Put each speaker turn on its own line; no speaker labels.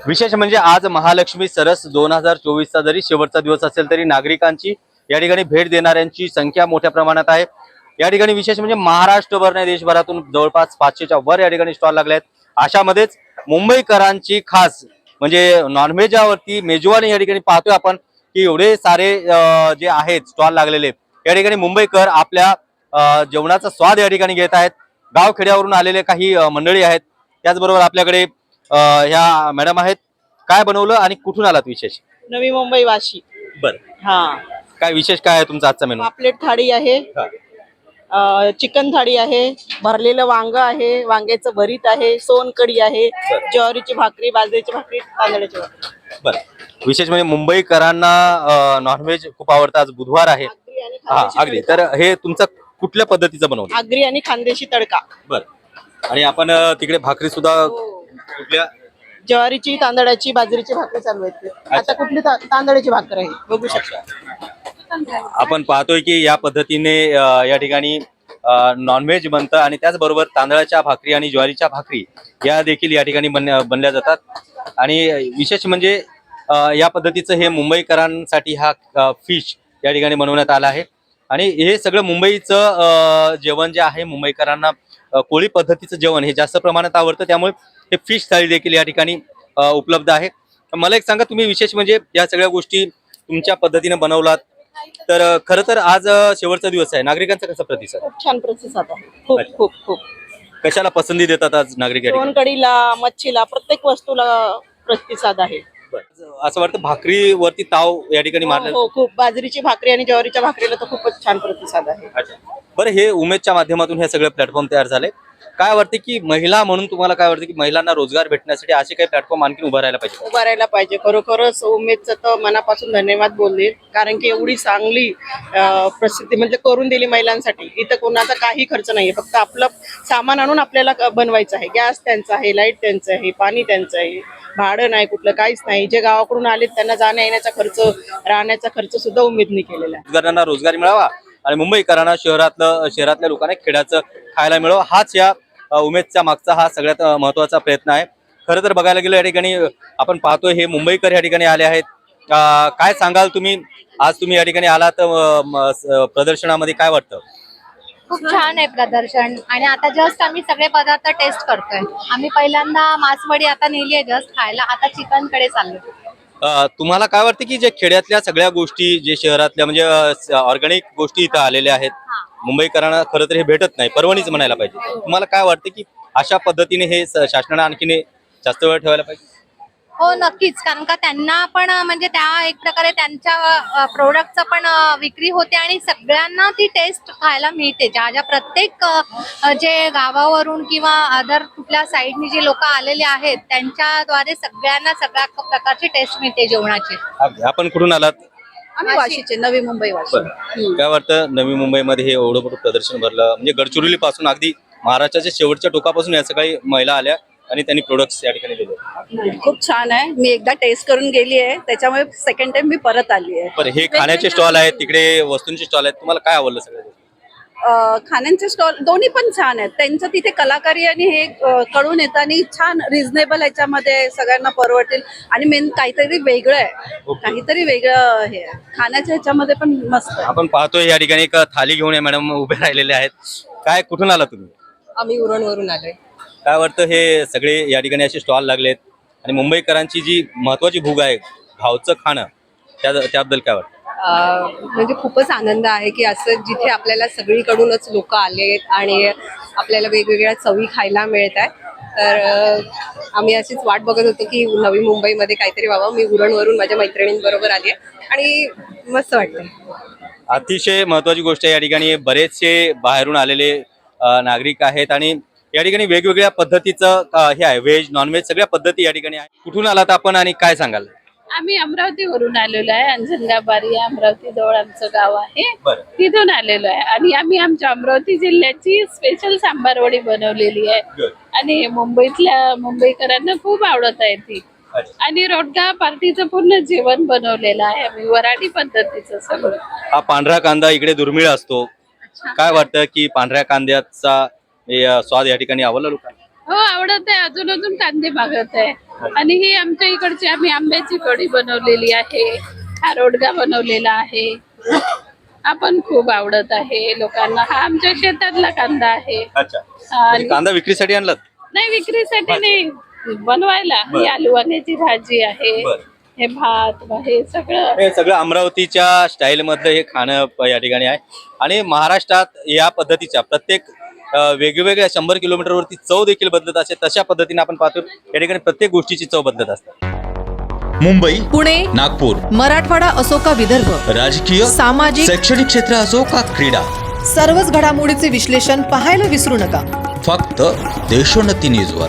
विशेष म्हणजे आज महालक्ष्मी सरस 2024 चा जरी शेवटचा दिवस असेल तरी नागरिकांची या ठिकाणी भेट देणाऱ्यांची संख्या मोठ्या प्रमाणात आहे। या ठिकाणी विशेष म्हणजे महाराष्ट्रभर नाही देशभरातून जवळपास 500च्या वर या ठिकाणी स्टॉल लागले आहेत। अशामध्येच मुंबईकरांची खास म्हणजे नॉनव्हेजवरती मेजवानी या ठिकाणी पाहतोय आपण की एवढे सारे जे आहेत स्टॉल लागलेले या ठिकाणी मुंबईकर आपल्या जेवणाचा स्वाद या ठिकाणी घेत आहेत। गावखेड्यावरून आलेले काही मंडळी आहेत। त्याचबरोबर आपल्याकडे ह्या मॅडम आहेत। काय बनवलं आणि कुठून आलात विशेष?
नवी मुंबई वाशी।
बरं,
हा,
काय विशेष काय आहे तुमचा आजचा मेनू?
पापलेट थाळी आहे, चिकन थाळी आहे, भरलेलं वांग आहे, वांग्याचं भरीत आहे, सोनकढी आहे, ज्वारीची भाकरी, बाजरीची भाकरी, तांदळाची भाकरी।
बरं, विशेष म्हणजे मुंबईकरांना नॉनव्हेज खूप आवडतं। आज बुधवार आहे। हा, अगदी। तर हे तुमचं कुठल्या पद्धतीचं बनवलं?
आगरी आणि खानदेशी तडका।
बरं, आणि आपण तिकडे भाकरी सुद्धा कुठल्या?
ज्वारीची, तांदळाची, बाजरीची भाकरी चालू आहे। आता कुठली तांदळाची भाकर आहे बघू शकता।
आपण पाहतोय की या पद्धतीने या ठिकाणी नॉनव्हेज बनतं आणि त्याचबरोबर तांदळाच्या भाकरी आणि ज्वारीच्या भाकरी या देखील या ठिकाणी बनल्या जातात। आणि विशेष म्हणजे या पद्धतीचं हे मुंबईकरांसाठी हा फिश या ठिकाणी बनवण्यात आला आहे। आणि हे सगळं मुंबईचं जेवण जे आहे, मुंबईकरांना कोळी पद्धतीचं जेवण हे जास्त प्रमाणात आवडतं, त्यामुळे हे फिश थाळी देखील या ठिकाणी उपलब्ध आहे। मला एक सांगा, तुम्ही विशेष म्हणजे या सगळ्या गोष्टी तुमच्या पद्धतीने बनवलात, तर खरं तर आज शेवटचा दिवस आहे, नागरिकांचा कसा प्रतिसाद?
खूप छान प्रतिसाद आहे। खूप खूप खूप
कशाला पसंती देतात आज नागरिक?
सोनकढीला, मच्छीला, प्रत्येक वस्तूला प्रतिसाद आहे।
असं वाटतं भाकरीवरती ताव या ठिकाणी मारला?
हो, खूप। बाजरीची भाकरी आणि ज्वारीच्या भाकरीला तर खूपच छान प्रतिसाद आहे।
बरं, हे उमेदच्या माध्यमातून हे सगळे प्लॅटफॉर्म तयार झाले। काय वाटते की महिला म्हणून तुम्हाला काय वाटतं की महिलांना रोजगार भेटण्यासाठी असे काही प्लॅटफॉर्म आणखी उभं राहायला पाहिजे?
उभा राहायला पाहिजे। खरोखरच उमेदचं तर मनापासून धन्यवाद बोलले, कारण की एवढी चांगली प्रसिद्धी म्हणजे करून दिली महिलांसाठी। इथं कोणाचा काही खर्च नाहीये, फक्त आपलं सामान आणून आपल्याला बनवायचं आहे। गॅस त्यांचा आहे, लाईट त्यांचं आहे, पाणी त्यांचं आहे, भाडं नाही, कुठलं काहीच नाही। जे गावाकडून आले त्यांना जाण्या येण्याचा खर्च, राहण्याचा खर्च सुद्धा उमेदनी केलेला आहे।
रोजगारांना रोजगार मिळावा आणि मुंबईकरांना शहरातल्या लोकांना खेड्याचं खायला मिळावं, हाच या उमेदच्या मागचा हा सगळ्यात महत्वाचा प्रयत्न आहे। खरं तर बघायला गेलं या ठिकाणी आपण पाहतोय हे मुंबईकर या ठिकाणी आले आहेत। काय सांगाल तुम्ही, आज तुम्ही या ठिकाणी आलात प्रदर्शनामध्ये, काय वाटतं?
खूप छान आहे प्रदर्शन। आणि आता जस्ट आम्ही सगळे पदार्थ टेस्ट करतोय। आम्ही पहिल्यांदा मासवडी आता नेली आहे जस्ट खायला, आता चिकन कडे चाललो।
तुम्हाला काय वाटतं की जे खेड्यातल्या सगळ्या गोष्टी जे शहरातल्या म्हणजे ऑर्गॅनिक गोष्टी इथं आलेल्या आहेत, मुंबईकरांना खरं तर हे भेटत नाही, पर्वणीच म्हणायला पाहिजे, तुम्हाला काय वाटतं की अशा पद्धतीने हे शासनाने आणखीन जास्त वेळ ठेवायला पाहिजे?
हो, नक्कीच। कारण का त्यांना पण म्हणजे त्या एक प्रकारे त्यांच्या प्रोडक्टचं पण विक्री होते आणि सगळ्यांना ती टेस्ट खायला मिळते। ज्या प्रत्येक जे गावावरून किंवा अदर कुठल्या साईडनी जे लोक आलेले आहेत त्यांच्याद्वारे सगळ्यांना सगळ्या प्रकारची टेस्ट मिळते जेवणाची।
आपण कुठून आलात?
आम्ही वाशीचे, नवी मुंबई वाशी।
काय वाटतं नवी मुंबईमध्ये हे एवढं मोठं प्रदर्शन भरलं, म्हणजे गडचिरोली पासून अगदी महाराष्ट्राच्या शेवटच्या टोकापासून या सकाळी महिला आल्या आणि त्यांनी प्रोडक्ट्स या ठिकाणी दिले?
खूप छान आहे। मी एकदा टेस्ट करून गेली आहे, त्याच्यामुळे सेकंड टाइम मी परत आली आहे।
बरं, हे खाण्याचे स्टॉल आहेत, तिकडे वस्तूंचे स्टॉल आहेत, तुम्हाला काय आवडलं सगळं?
खाण्यांचे स्टॉल दोन्ही पण छान आहेत। त्यांचं तिथे कलाकारी आणि हे कळून येतं आणि छान रिझनेबल ह्याच्यामध्ये सगळ्यांना परवडतील आणि मेन काहीतरी वेगळं आहे, काहीतरी वेगळं हे आहे खाण्याच्या ह्याच्यामध्ये पण मस्त आहे।
आपण पाहतोय या ठिकाणी एक थाली घेऊन या मॅडम उभे राहिलेले आहेत। काय, कुठून आला तुम्ही?
आम्ही उरणवरून आलोय।
काय वाटतं हे सगळे या ठिकाणी असे स्टॉल लागलेत आणि मुंबईकरांची जी महत्वाची भूक आहे गावचं खाणं, त्याबद्दल काय वाटतं?
म्हणजे खूपच आनंद आहे की असं जिथे आपल्याला सगळीकडूनच लोक आलेत आणि आपल्याला वेगवेगळ्या चवी खायला मिळत आहेत। तर आम्ही अशीच वाट बघत होतो की नवी मुंबईमध्ये काहीतरी व्हावं। मी उरणवरून माझ्या मैत्रिणींबरोबर आली आहे आणि मस्त वाटतंय।
अतिशय महत्वाची गोष्ट आहे, या ठिकाणी बरेचसे बाहेरून आलेले नागरिक आहेत आणि या ठिकाणी वेगवेगळ्या पद्धतीचं हे आहे, व्हेज नॉनव्हेज सगळ्या पद्धती या ठिकाणी आहे। कुठून आलात आपण आणि काय सांगाल?
आम्ही अमरावतीवरून आलेलो आहे। अंजनगाबारी अमरावती जवळ आमचं गाव आहे, तिथून आलेलो आहे। आणि आम्ही आमच्या अमरावती जिल्ह्याची स्पेशल सांबार वडी बनवलेली आहे आणि मुंबईतल्या मुंबईकरांना खूप आवडत आहे ती। आणि रोडगा पार्टीचं पूर्ण जेवण बनवलेलं आहे आम्ही, वराठी पद्धतीचं सगळं।
हा पांढरा कांदा इकडे दुर्मिळ असतो, काय वाटतं की पांढऱ्या कांद्याचा स्वाद या ठिकाणी आवडला लोकांना?
हो आवडत आहे, अजून अजून कांदे मागत आहे. आणि ही आमच्या इकडची आम्ही आंब्याची कढी बनवलेली आहे, हा रोडगा बनवलेला आहे. आपण खूप आवडत आहे लोकांना. हा आमच्या शेतातला कांदा आहे.
अच्छा,
आणि
म्हणजे कांदा विक्रीसाठी आणलात?
नाही विक्रीसाठी नाही, बनवायला. ही आलू वांग्याची भाजी आहे,
बरं.
हे भात हे सगळं.
हे सगळं अमरावतीच्या स्टाईल मधलं हे खाणं या ठिकाणी आहे. आणि महाराष्ट्रात या पद्धतीच्या प्रत्येक वेगवेगळ्या 100 किलोमीटरवरती चव देखील बदलत असते. तशा पद्धतीने आपण पाहतो या ठिकाणी प्रत्येक गोष्टीची चव बदलत असते.
मुंबई,
पुणे,
नागपूर,
मराठवाडा असो का विदर्भ,
राजकीय,
सामाजिक,
शैक्षणिक क्षेत्र असो का क्रीडा,
सर्वच घडामोडीचे विश्लेषण पाहायला विसरू नका.
फक्त देशोन्नती न्यूजवर.